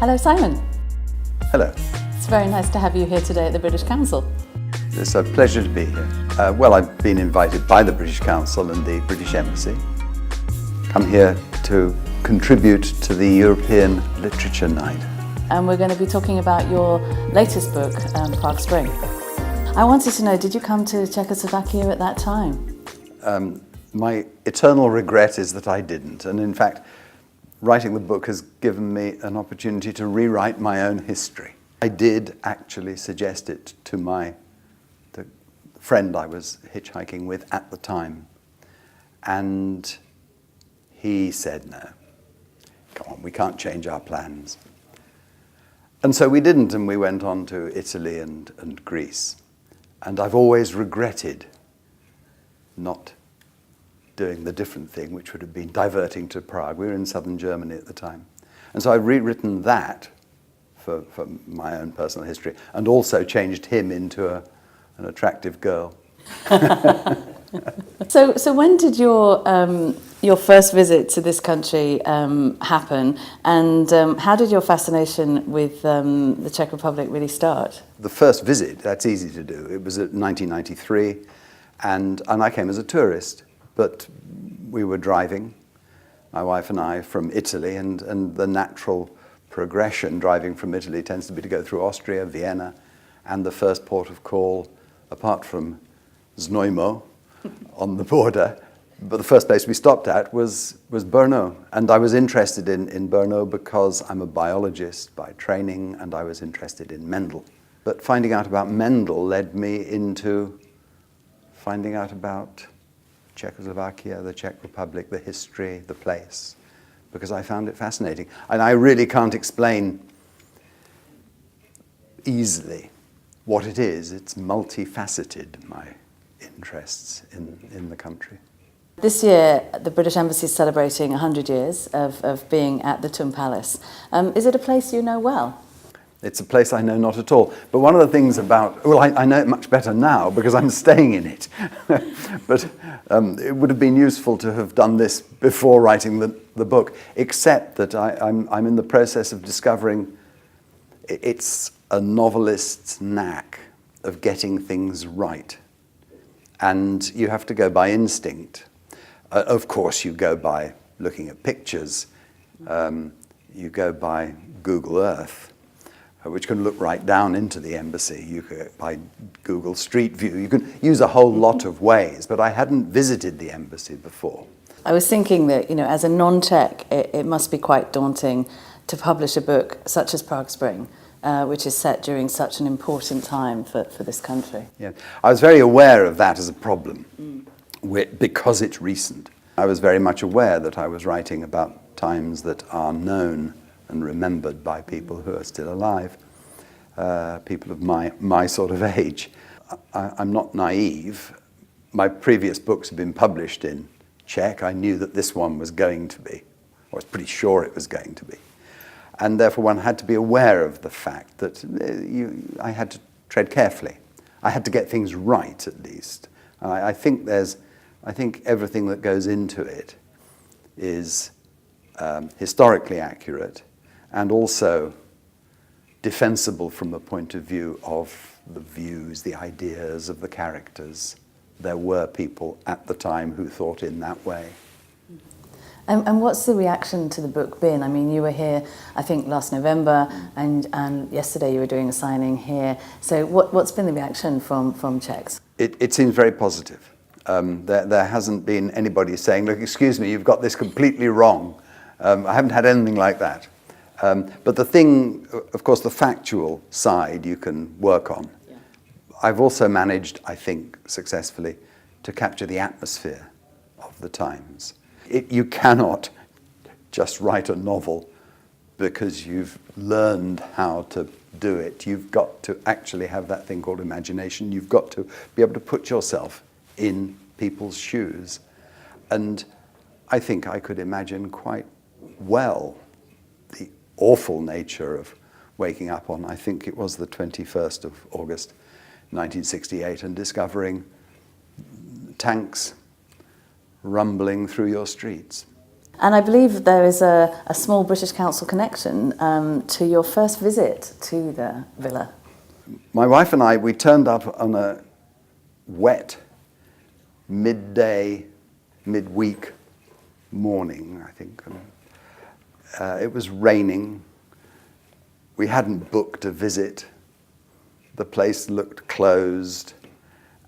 Hello, Simon. Hello. It's very nice to have you here today at the British Council. It's a pleasure to be here. Well, I've been invited by the British Council and the British Embassy. Come here to contribute to the European Literature Night. And we're going to be talking about your latest book, Prague Spring. I wanted to know, did you come to Czechoslovakia at that time? My eternal regret is that I didn't, and in fact, writing the book has given me an opportunity to rewrite my own history. I did actually suggest it to the friend I was hitchhiking with at the time, and he said, no, come on, we can't change our plans. And so we didn't, and we went on to Italy and Greece. And I've always regretted not doing the different thing, which would have been diverting to Prague. We were in southern Germany at the time. And so I've rewritten that for my own personal history, and also changed him into an attractive girl. So when did your first visit to this country happen, and how did your fascination with the Czech Republic really start? The first visit, that's easy to do. It was in 1993, and I came as a tourist. But we were driving, my wife and I, from Italy, and the natural progression driving from Italy tends to be to go through Austria, Vienna, and the first port of call, apart from Znojmo on the border, but the first place we stopped at was Brno. And I was interested in Brno because I'm a biologist by training, and I was interested in Mendel. But finding out about Mendel led me into finding out about Czechoslovakia, the Czech Republic, the history, the place, because I found it fascinating. And I really can't explain easily what it is. It's multifaceted, my interests in the country. This year, the British Embassy is celebrating 100 years of being at the Tun Palace. Is it a place you know well? It's a place I know not at all. But one of the things I know it much better now because I'm staying in it. But it would have been useful to have done this before writing the book, except that I'm in the process of discovering it's a novelist's knack of getting things right. And you have to go by instinct. Of course, you go by looking at pictures. You go by Google Earth, which can look right down into the embassy. You could, by Google Street View, you can use a whole lot of ways, but I hadn't visited the embassy before. I was thinking that, as a non-Czech, it must be quite daunting to publish a book such as Prague Spring, which is set during such an important time for this country. Yeah, I was very aware of that as a problem, because it's recent. I was very much aware that I was writing about times that are known and remembered by people who are still alive, people of my sort of age. I'm not naive. My previous books have been published in Czech. I knew that this one was going to be, I was pretty sure it was going to be. And therefore one had to be aware of the fact that I had to tread carefully. I had to get things right, at least. And I think everything that goes into it is historically accurate, and also defensible from the point of view of the views, the ideas of the characters. There were people at the time who thought in that way. And what's the reaction to the book been? I mean, you were here, I think, last November, and yesterday you were doing a signing here. So what's been the reaction from Czechs? It seems very positive. There hasn't been anybody saying, look, excuse me, you've got this completely wrong. I haven't had anything like that. But the thing, of course, the factual side you can work on. Yeah. I've also managed, I think, successfully, to capture the atmosphere of the times. You cannot just write a novel because you've learned how to do it. You've got to actually have that thing called imagination. You've got to be able to put yourself in people's shoes. And I think I could imagine quite well the awful nature of waking up on, I think it was the 21st of August, 1968, and discovering tanks rumbling through your streets. And I believe there is a small British Council connection to your first visit to the villa. My wife and I, we turned up on a wet midday, midweek morning, I think. It was raining. We hadn't booked a visit. The place looked closed,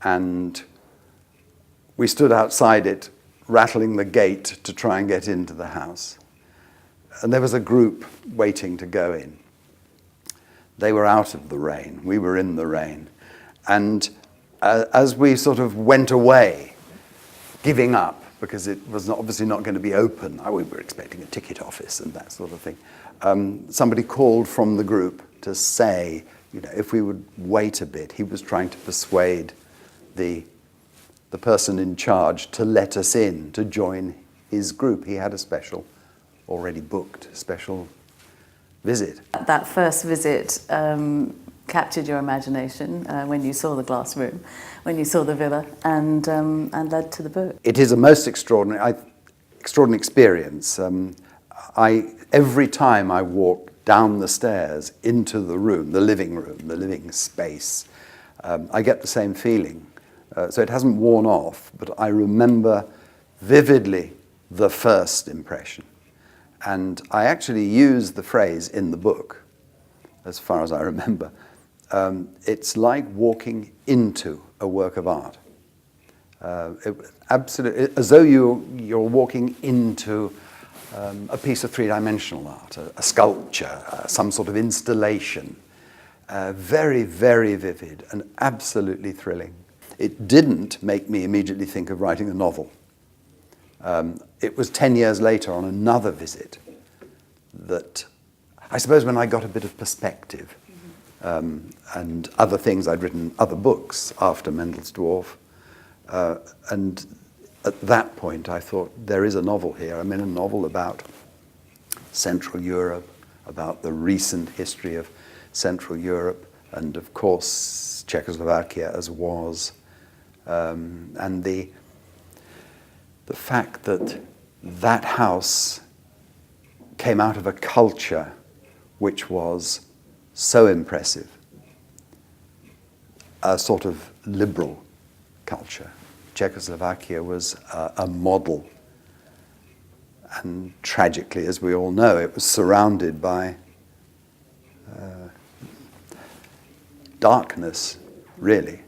and we stood outside it, rattling the gate to try and get into the house. And there was a group waiting to go in. They were out of the rain. We were in the rain. And as we sort of went away, giving up, because it was obviously not going to be open, we were expecting a ticket office and that sort of thing, somebody called from the group to say, if we would wait a bit. He was trying to persuade the person in charge to let us in, to join his group. He had a already booked special visit. That first visit captured your imagination when you saw the glass room, when you saw the villa, and led to the book. It is a most extraordinary experience. Every time I walk down the stairs into the room, the living space, I get the same feeling. So it hasn't worn off, but I remember vividly the first impression. And I actually use the phrase in the book, as far as I remember. It's like walking into a work of art. Absolutely, as though you're walking into a piece of three-dimensional art, a sculpture, some sort of installation. Very, very vivid and absolutely thrilling. It didn't make me immediately think of writing a novel. It was 10 years later on another visit that, I suppose when I got a bit of perspective and other things, I'd written other books after Mendel's Dwarf, and at that point I thought, there is a novel here. I mean, a novel about Central Europe, about the recent history of Central Europe, and of course Czechoslovakia as was. And the fact that house came out of a culture which was so impressive, a sort of liberal culture. Czechoslovakia was a model, and tragically, as we all know, it was surrounded by darkness, really.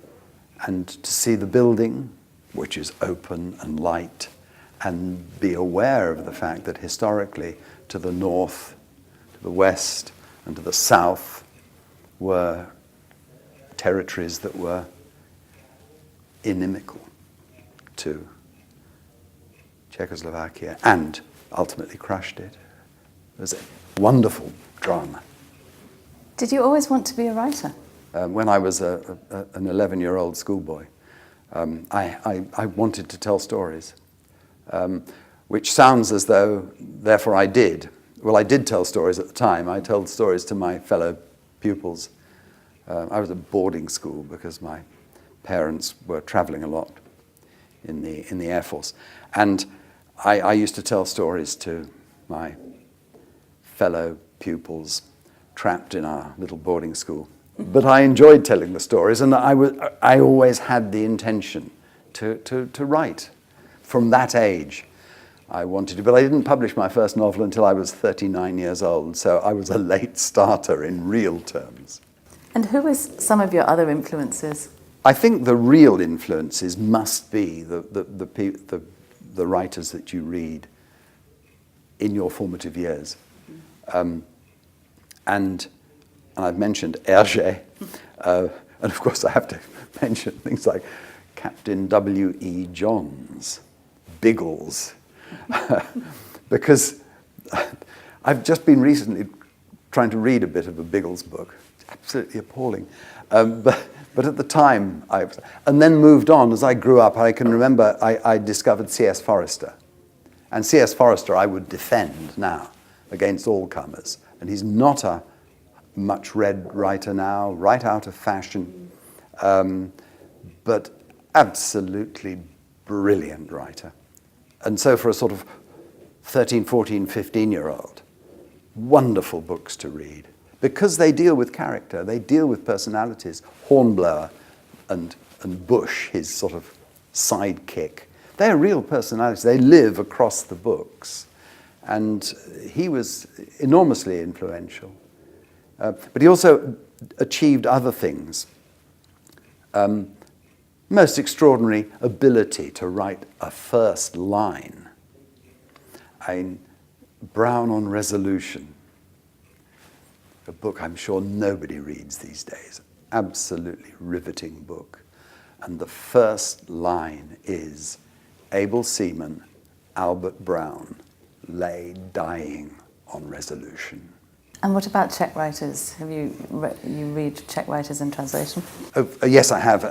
And to see the building, which is open and light, and be aware of the fact that historically to the north, to the west, and to the south were territories that were inimical to Czechoslovakia and ultimately crushed it. It was a wonderful drama. Did you always want to be a writer? When I was an 11-year-old schoolboy, I wanted to tell stories, which sounds as though, therefore I did. Well, I did tell stories at the time. I told stories to my fellow pupils. I was at boarding school because my parents were traveling a lot in the Air Force. And I used to tell stories to my fellow pupils trapped in our little boarding school. But I enjoyed telling the stories, and I always had the intention to write. From that age, I wanted to, but I didn't publish my first novel until I was 39 years old, so I was a late starter in real terms. And who was some of your other influences? I think the real influences must be the writers that you read in your formative years. And I've mentioned Hergé, And of course I have to mention things like Captain W.E. Johns, Biggles, because I've just been recently trying to read a bit of a Biggles book. It's absolutely appalling. But at the time, and then moved on. As I grew up, I can remember I discovered C.S. Forester. And C.S. Forester I would defend now against all comers. And he's not a much read writer now, right out of fashion, but absolutely brilliant writer. And so for a sort of 13, 14, 15-year-old, wonderful books to read. Because they deal with character, they deal with personalities. Hornblower and Bush, his sort of sidekick, they're real personalities. They live across the books. And he was enormously influential. But he also achieved other things. Most extraordinary ability to write a first line. Brown on Resolution, a book I'm sure nobody reads these days. Absolutely riveting book. And the first line is, Able seaman Albert Brown lay dying on Resolution. And what about Czech writers? Have you read Czech writers in translation? Yes, I have,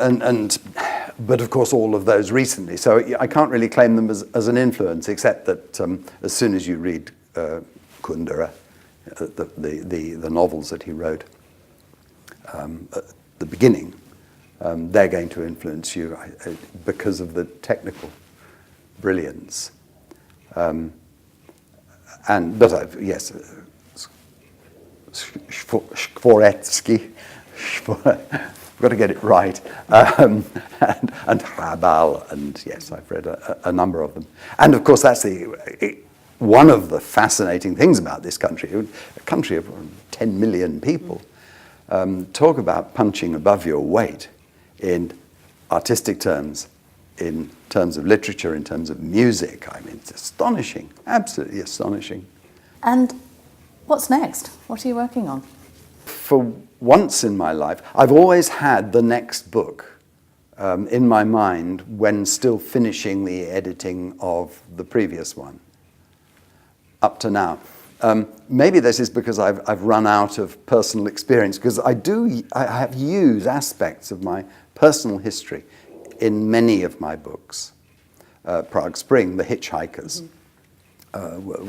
but of course all of those recently. So I can't really claim them as an influence, except that as soon as you read Kundera, the novels that he wrote at the beginning, they're going to influence you because of the technical brilliance. But yes. Skvoretsky, I've got to get it right, and Hrabal, and yes, I've read a number of them. And of course, that's one of the fascinating things about this country, a country of 10 million people. Talk about punching above your weight in artistic terms, in terms of literature, in terms of music. I mean, it's astonishing, absolutely astonishing. And what's next? What are you working on? For once in my life, I've always had the next book in my mind when still finishing the editing of the previous one, up to now. Maybe this is because I've run out of personal experience, because I have used aspects of my personal history in many of my books. Prague Spring, The Hitchhikers, were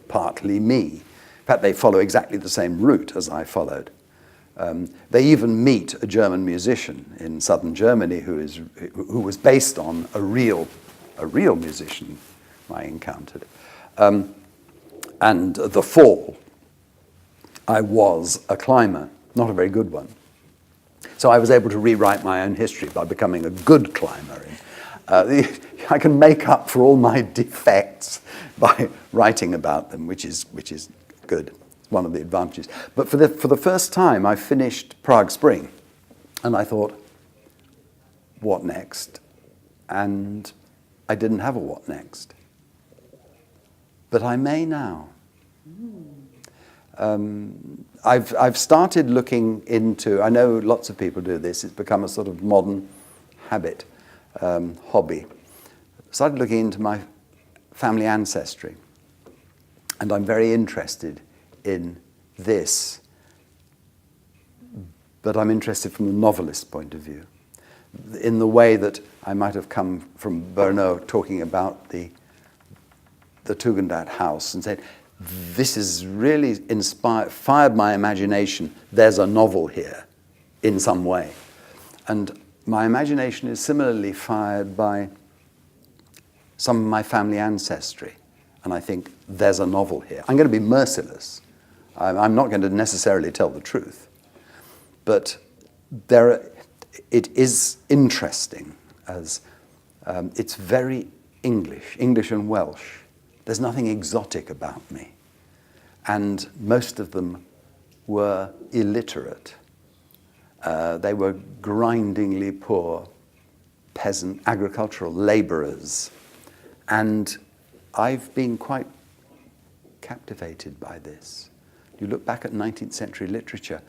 partly me. In fact, they follow exactly the same route as I followed. They even meet a German musician in southern Germany who was based on a real musician I encountered. And The Fall, I was a climber, not a very good one. So I was able to rewrite my own history by becoming a good climber. I can make up for all my defects by writing about them, which is good. It's one of the advantages. But for the first time, I finished Prague Spring, and I thought, what next? And I didn't have a what next. But I may now. I've started looking into, I know lots of people do this, it's become a sort of modern habit, hobby. Started looking into my family ancestry. And I'm very interested in this, but I'm interested from the novelist's point of view, in the way that I might have come from Brno talking about the Tugendhat house and said, this is really fired my imagination. There's a novel here in some way. And my imagination is similarly fired by some of my family ancestry. And I think there's a novel here. I'm going to be merciless. I'm not going to necessarily tell the truth. But it is interesting as it's very English and Welsh. There's nothing exotic about me. And most of them were illiterate. They were grindingly poor peasant agricultural laborers. And I've been quite captivated by this. You look back at 19th century literature,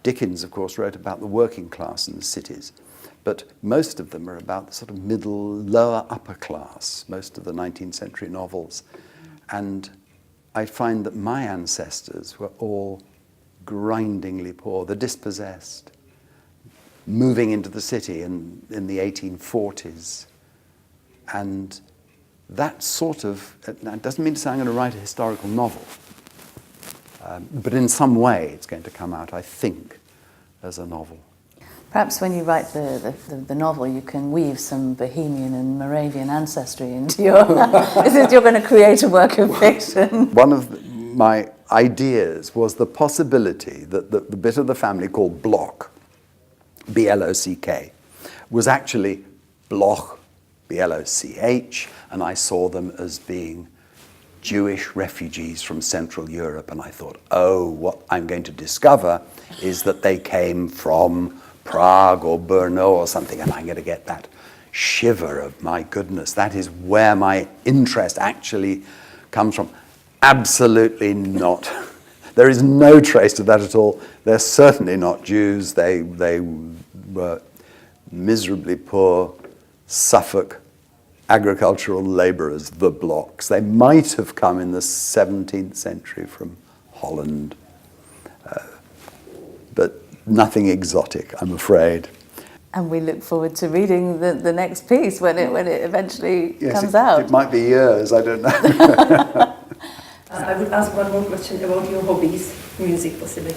Dickens, of course, wrote about the working class in the cities, but most of them are about the sort of middle, lower, upper class, most of the 19th century novels. And I find that my ancestors were all grindingly poor, the dispossessed, moving into the city in the 1840s. And that sort of, it doesn't mean to say I'm going to write a historical novel, but in some way it's going to come out, I think, as a novel. Perhaps when you write the novel, you can weave some Bohemian and Moravian ancestry into your... You're going to create a work of fiction. One of my ideas was the possibility that the bit of the family called Bloch, B-L-O-C-K, was actually Bloch, B-L-O-C-H, and I saw them as being Jewish refugees from Central Europe, and I thought, oh, what I'm going to discover is that they came from Prague or Brno or something, and I'm going to get that shiver of, my goodness, that is where my interest actually comes from. Absolutely not. There is no trace of that at all. They're certainly not Jews. They were miserably poor Suffolk agricultural labourers, the Blochs. They might have come in the 17th century from Holland, but nothing exotic, I'm afraid. And we look forward to reading the next piece when it eventually comes out. It might be years, I don't know. I would ask one more question about your hobbies, music possibly.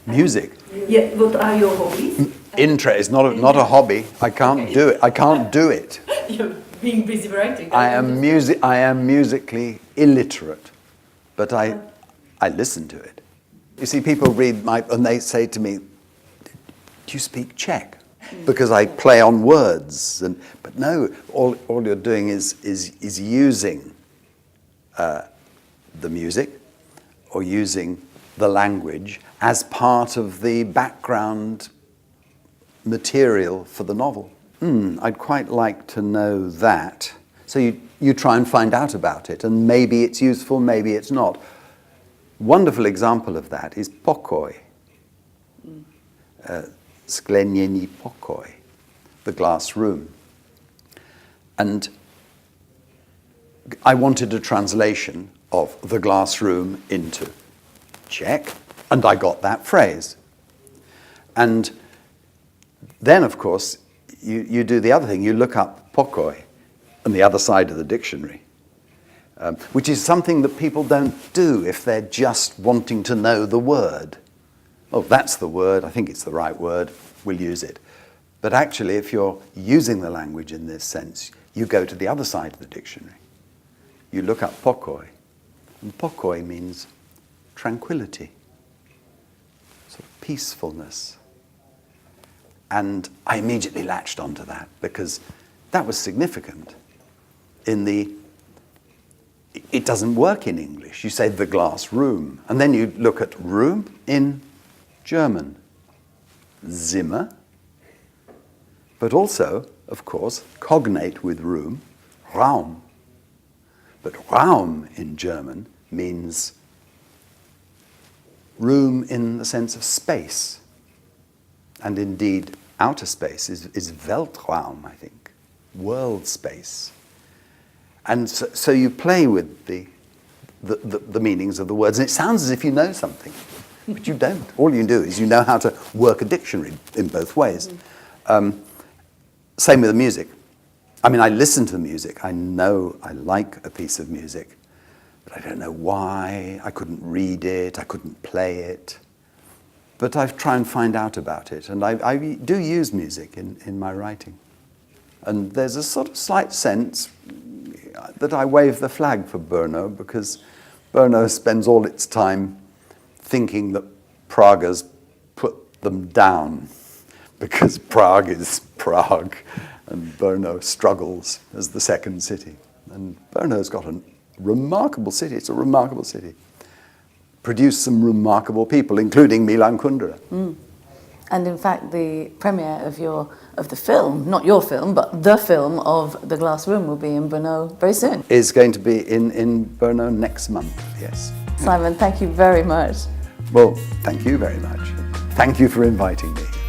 Music? Yeah, what are your hobbies? Interest, not a hobby. I can't do it. I can't do it. You're being busy writing. I am musically illiterate, but I listen to it. You see, people read and they say to me, "Do you speak Czech?" Because I play on words, but no. All you're doing is using the music or using the language as part of the background material for the novel. I'd quite like to know that. So you try and find out about it, and maybe it's useful, maybe it's not. Wonderful example of that is pokoj. Skleněný pokoj, the glass room. And I wanted a translation of the glass room into Czech, and I got that phrase. And then, of course, you do the other thing. You look up pokoj on the other side of the dictionary, which is something that people don't do if they're just wanting to know the word. Oh, that's the word. I think it's the right word. We'll use it. But actually, if you're using the language in this sense, you go to the other side of the dictionary. You look up pokoj, and pokoj means tranquility, sort of peacefulness. And I immediately latched onto that because that was significant. It doesn't work in English. You say the glass room, and then you look at room in German, Zimmer, but also, of course, cognate with room, Raum. But Raum in German means room in the sense of space. And indeed, outer space is Weltraum, I think, world space. And so you play with the meanings of the words, and it sounds as if you know something, but you don't. All you do is you know how to work a dictionary in both ways. Same with the music. I mean, I listen to the music. I know I like a piece of music, but I don't know why. I couldn't read it. I couldn't play it. But I try and find out about it, and I do use music in my writing. And there's a sort of slight sense that I wave the flag for Brno, because Brno spends all its time thinking that Praguers put them down, because Prague is Prague, and Brno struggles as the second city. And Brno's got a remarkable city. It's a remarkable city. Produced some remarkable people, including Milan Kundera. And in fact, the premiere of the film, not your film, but the film of The Glass Room will be in Brno very soon. Is going to be in Brno next month, yes. Simon, thank you very much. Well, thank you very much. Thank you for inviting me.